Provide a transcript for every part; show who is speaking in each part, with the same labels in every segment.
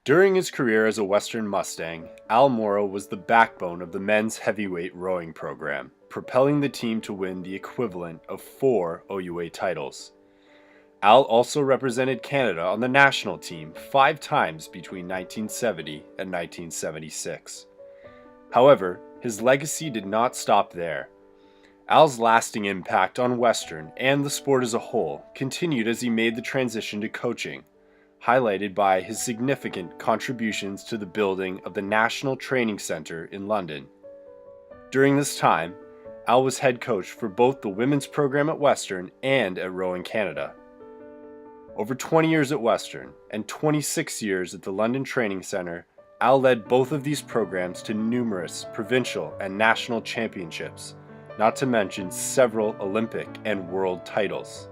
Speaker 1: During his career as a Western Mustang, Al Morrow was the backbone of the men's heavyweight rowing program, propelling the team to win the equivalent of 4 OUA titles. Al also represented Canada on the national team 5 times between 1970 and 1976. However, his legacy did not stop there. Al's lasting impact on Western and the sport as a whole continued as he made the transition to coaching, highlighted by his significant contributions to the building of the National Training Centre in London. During this time, Al was head coach for both the women's program at Western and at Rowing Canada. Over 20 years at Western and 26 years at the London Training Centre, Al led both of these programs to numerous provincial and national championships, not to mention several Olympic and world titles.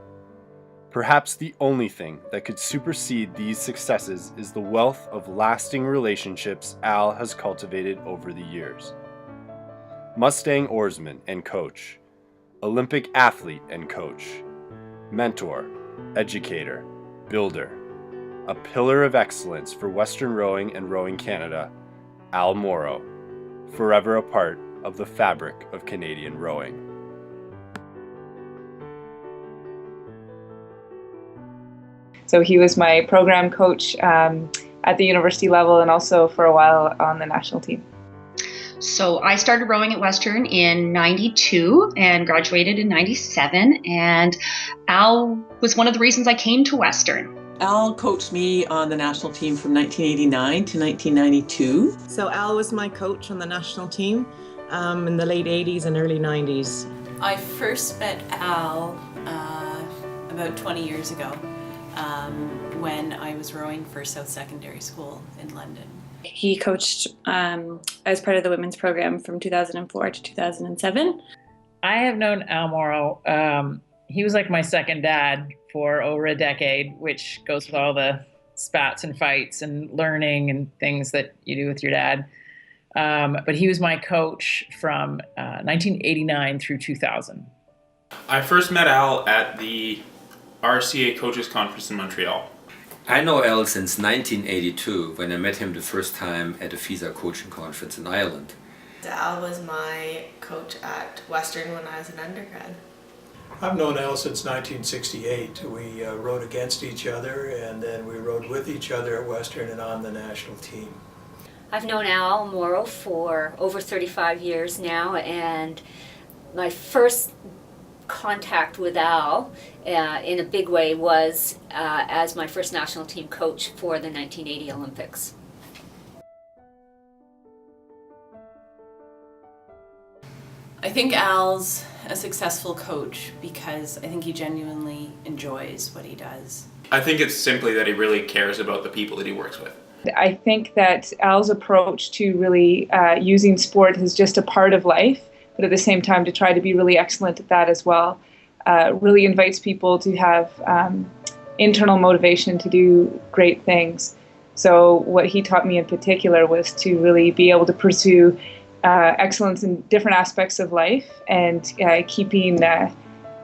Speaker 1: Perhaps the only thing that could supersede these successes is the wealth of lasting relationships Al has cultivated over the years. Mustang oarsman and coach, Olympic athlete and coach, mentor, educator, builder, a pillar of excellence for Western rowing and Rowing Canada, Al Morrow, forever a part of the fabric of Canadian rowing.
Speaker 2: So he was my program coach at the university level and also for a while on the national team.
Speaker 3: So I started rowing at Western in 92 and graduated in 97. And Al was one of the reasons I came to Western.
Speaker 4: Al coached me on the national team from 1989 to 1992.
Speaker 5: So Al was my coach on the national team in the late 80s and early 90s.
Speaker 6: I first met Al about 20 years ago when I was rowing for South Secondary School in London.
Speaker 7: He coached as part of the women's program from 2004 to 2007.
Speaker 8: I have known Al Morrow. He was like my second dad for over a decade, which goes with all the spats and fights and learning and things that you do with your dad. But he was my coach from 1989 through 2000.
Speaker 9: I first met Al at the RCA Coaches Conference in Montreal.
Speaker 10: I know Al since 1982 when I met him the first time at a FISA coaching conference in Ireland.
Speaker 11: Al was my coach at Western when I was an undergrad.
Speaker 12: I've known Al since 1968. We rowed against each other and then we rowed with each other at Western and on the national team.
Speaker 13: I've known Al Morrow for over 35 years now, and my first contact with Al in a big way was as my first national team coach for the 1980 Olympics.
Speaker 6: I think Al's a successful coach because I think he genuinely enjoys what he does.
Speaker 9: I think it's simply that he really cares about the people that he works with.
Speaker 2: I think that Al's approach to really using sport as just a part of life, but at the same time to try to be really excellent at that as well, really invites people to have internal motivation to do great things. So what he taught me in particular was to really be able to pursue excellence in different aspects of life and keeping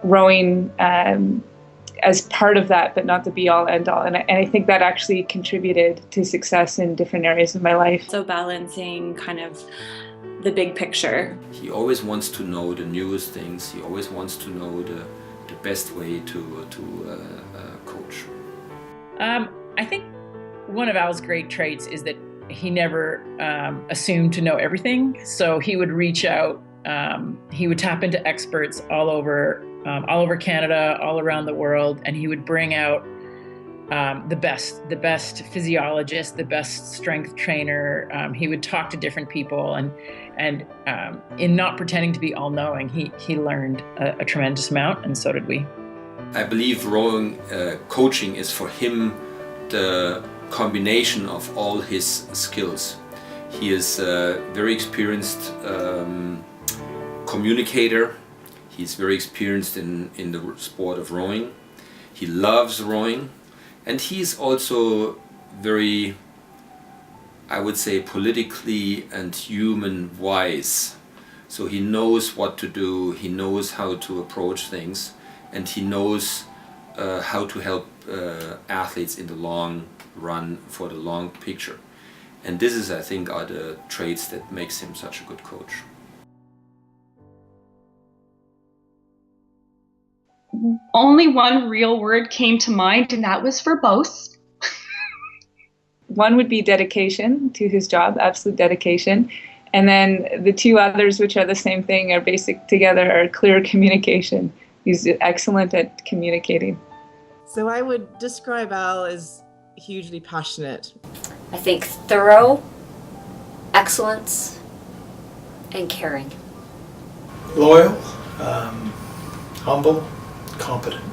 Speaker 2: rowing as part of that, but not the be-all, end-all. And I think that actually contributed to success in different areas of my life.
Speaker 7: So balancing kind of the big picture.
Speaker 10: He always wants to know the newest things. He always wants to know the best way to coach.
Speaker 8: I think one of Al's great traits is that he never assumed to know everything. So he would reach out. He would tap into experts all over Canada, all around the world, and he would bring out the best physiologist, the best strength trainer. He would talk to different people, and in not pretending to be all-knowing, he learned a tremendous amount, and so did we.
Speaker 10: I believe rowing coaching is for him the combination of all his skills. He is a very experienced communicator. He's very experienced in the sport of rowing. He loves rowing, and he's also very, I would say, politically and human wise. So he knows what to do, he knows how to approach things, and he knows how to help athletes in the long run for the long picture. And this is, I think, are the traits that makes him such a good coach.
Speaker 3: Only one real word came to mind, and that was verbose.
Speaker 2: One would be dedication to his job, absolute dedication. And then the two others, which are the same thing, are basic together, are clear communication. He's excellent at communicating.
Speaker 5: So I would describe Al as hugely passionate.
Speaker 13: I think thorough, excellence, and caring.
Speaker 12: Loyal, humble, competent.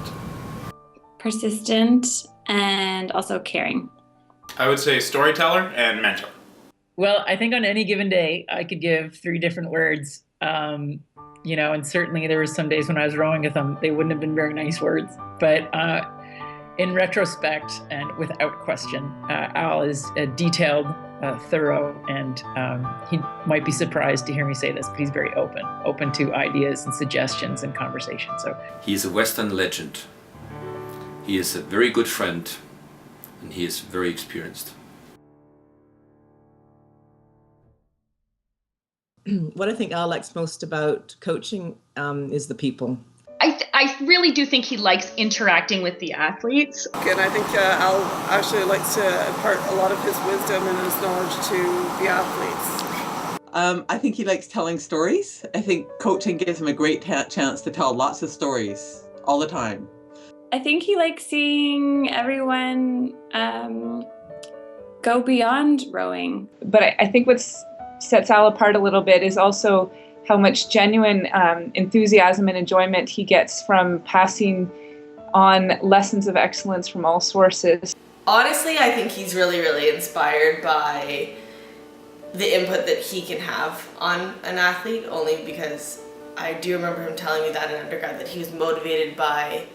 Speaker 7: Persistent and also caring.
Speaker 9: I would say storyteller and mentor.
Speaker 8: Well, I think on any given day, I could give 3 different words. You know, and certainly there were some days when I was rowing with him, they wouldn't have been very nice words. But in retrospect and without question, Al is detailed, thorough, and he might be surprised to hear me say this, but he's very open to ideas and suggestions and conversation. So
Speaker 10: He's a Western legend. He is a very good friend, and he is very experienced.
Speaker 5: What I think Al likes most about coaching is the people.
Speaker 3: I really do think he likes interacting with the athletes.
Speaker 14: And I think Al actually likes to impart a lot of his wisdom and his knowledge to the athletes.
Speaker 4: I think he likes telling stories. I think coaching gives him a great chance to tell lots of stories all the time.
Speaker 7: I think he likes seeing everyone go beyond rowing.
Speaker 2: But I think what sets Al apart a little bit is also how much genuine enthusiasm and enjoyment he gets from passing on lessons of excellence from all sources.
Speaker 11: Honestly, I think he's really, really inspired by the input that he can have on an athlete, only because I do remember him telling me that in undergrad, that he was motivated by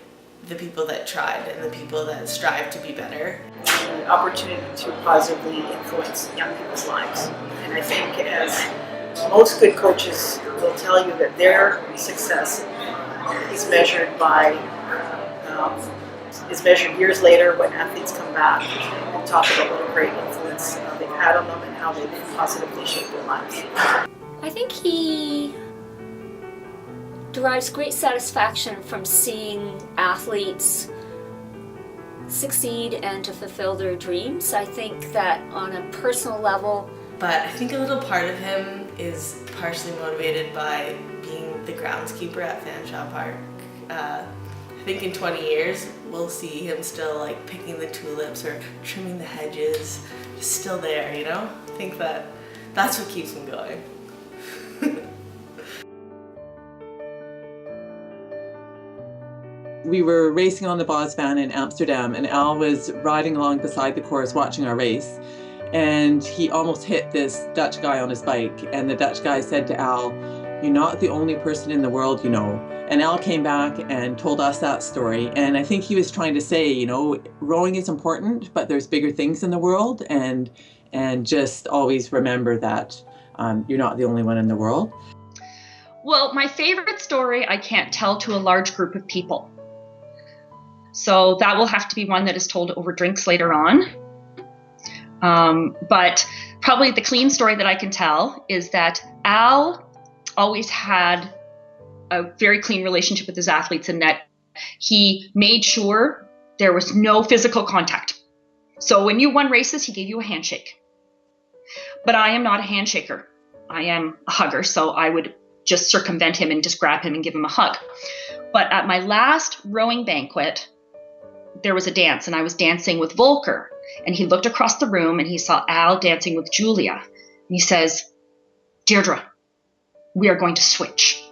Speaker 11: the people that tried and the people that strive to be better.
Speaker 15: It's an opportunity to positively influence young people's lives. And I think, as most good coaches will tell you, that their success is measured years later when athletes come back and talk about what a great influence they've had on them and how they've positively shaped their lives.
Speaker 13: I think he derives great satisfaction from seeing athletes succeed and to fulfill their dreams. I think that on a personal level.
Speaker 11: But I think a little part of him is partially motivated by being the groundskeeper at Fanshawe Park. I think in 20 years we'll see him still like picking the tulips or trimming the hedges, still there, you know? I think that's what keeps him going.
Speaker 4: We were racing on the Bosbaan in Amsterdam, and Al was riding along beside the course watching our race, and he almost hit this Dutch guy on his bike, and the Dutch guy said to Al, "You're not the only person in the world, you know." And Al came back and told us that story, and I think he was trying to say, you know, rowing is important, but there's bigger things in the world, and just always remember that you're not the only one in the world.
Speaker 3: Well, my favorite story I can't tell to a large group of people. So that will have to be one that is told over drinks later on. But probably the clean story that I can tell is that Al always had a very clean relationship with his athletes, in that he made sure there was no physical contact. So when you won races, he gave you a handshake. But I am not a handshaker. I am a hugger, so I would just circumvent him and just grab him and give him a hug. But at my last rowing banquet, there was a dance, and I was dancing with Volker, and he looked across the room and he saw Al dancing with Julia, and he says, "Deirdre, we are going to switch."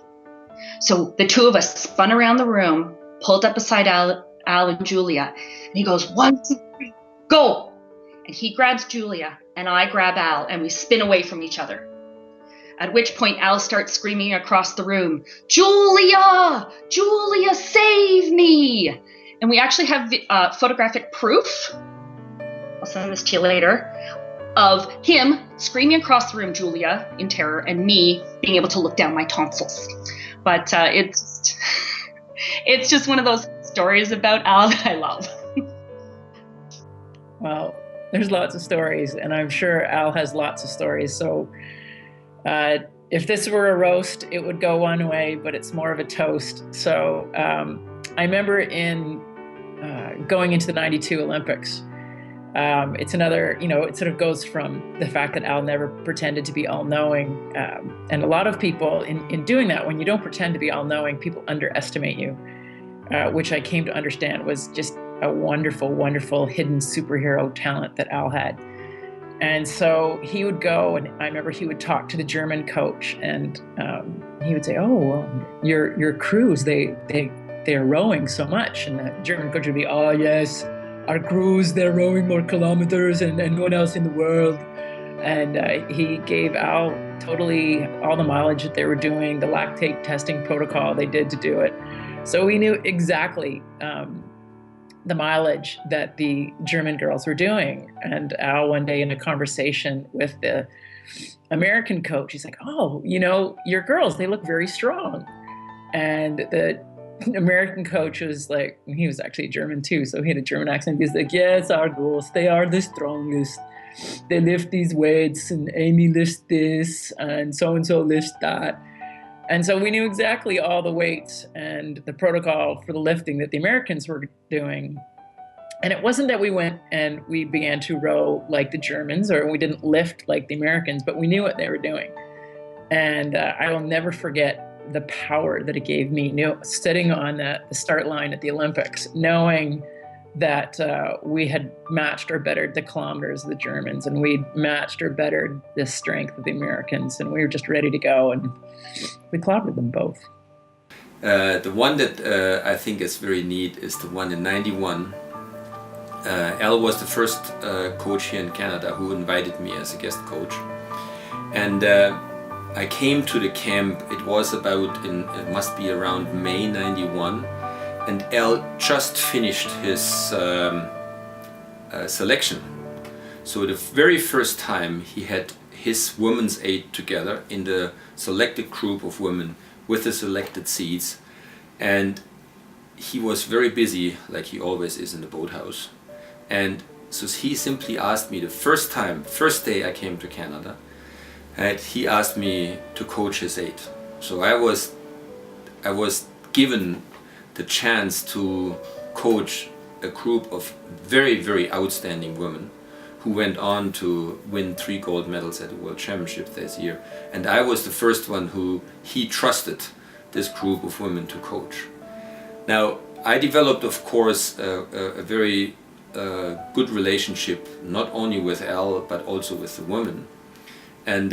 Speaker 3: So the two of us spun around the room, pulled up beside Al and Julia, and he goes, "1, 2, 3, go!" And he grabs Julia and I grab Al, and we spin away from each other. At which point Al starts screaming across the room, "Julia! Julia, save me!" And we actually have photographic proof, I'll send this to you later, of him screaming across the room, "Julia," in terror, and me being able to look down my tonsils. But it's just one of those stories about Al that I love.
Speaker 8: Well, There's lots of stories, and I'm sure Al has lots of stories. So if this were a roast, it would go one way, but it's more of a toast. So I remember in going into the '92 Olympics, it's another, it sort of goes from the fact that Al never pretended to be all-knowing. And a lot of people in doing that, when you don't pretend to be all-knowing, people underestimate you, which I came to understand was just a wonderful, wonderful hidden superhero talent that Al had. And so he would go, and I remember he would talk to the German coach, and he would say, "Oh, well, your crews, they're rowing so much." And the German coach would be, "Oh, yes, our crews, they're rowing more kilometers and no one else in the world." And he gave Al totally all the mileage that they were doing, the lactate testing protocol they did to do it. So we knew exactly the mileage that the German girls were doing. And Al, one day in a conversation with the American coach, he's like, "Oh, your girls, they look very strong." And the American coach was like, he was actually German too, so he had a German accent. He's like, "Yes, our girls, they are the strongest. They lift these weights, and Amy lifts this, and so lifts that." And so we knew exactly all the weights and the protocol for the lifting that the Americans were doing. And it wasn't that we went and we began to row like the Germans, or we didn't lift like the Americans, but we knew what they were doing. And I will never forget the power that it gave me, sitting on the start line at the Olympics, knowing that we had matched or bettered the kilometers of the Germans, and we'd matched or bettered the strength of the Americans, and we were just ready to go, and we clobbered them both.
Speaker 10: The one that I think is very neat is the one in '91. Al was the first coach here in Canada who invited me as a guest coach, and I came to the camp. It was it must be around May '91, and Al just finished his selection. So the very first time he had his women's aid together in the selected group of women with the selected seats, and he was very busy, like he always is in the boathouse. And so he simply asked me the first day I came to Canada, and he asked me to coach his aid. So I was given the chance to coach a group of very, very outstanding women who went on to win 3 gold medals at the World Championship this year. And I was the first one who he trusted this group of women to coach. Now, I developed, of course, a very good relationship, not only with Al, but also with the women. And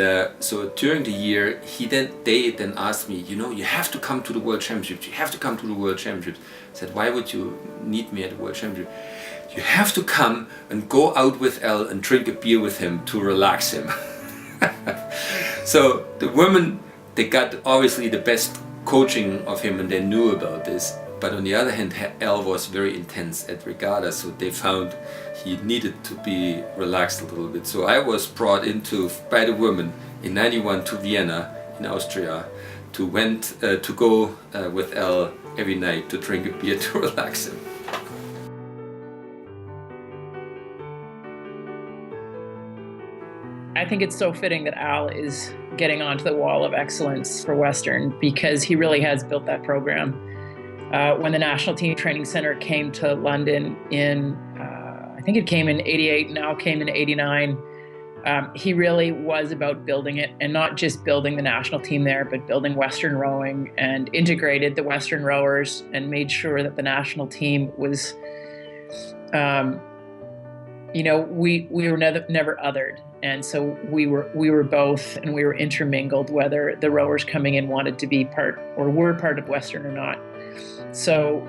Speaker 10: so during the year, they then asked me, you have to come to the World Championships. You have to come to the World Championships. I said, "Why would you need me at the World Championship?" "You have to come and go out with Al and drink a beer with him to relax him." So the women, they got obviously the best coaching of him, and they knew about this. But on the other hand, Al was very intense at regatta, so they found he needed to be relaxed a little bit. So I was brought by the women in '91 to Vienna in Austria to go with Al every night to drink a beer to relax him.
Speaker 8: I think it's so fitting that Al is getting onto the wall of excellence for Western, because he really has built that program. When the National Team Training Center came to London I think it came in '88, now came in '89, he really was about building it, and not just building the national team there, but building Western rowing, and integrated the Western rowers and made sure that the national team was, we were never othered. And so we were both, and we were intermingled, whether the rowers coming in wanted to be were part of Western or not. So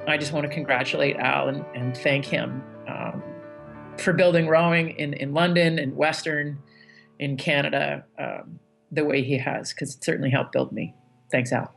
Speaker 8: I just want to congratulate Al and thank him for building rowing in London and Western in Canada the way he has, because it certainly helped build me. Thanks, Al.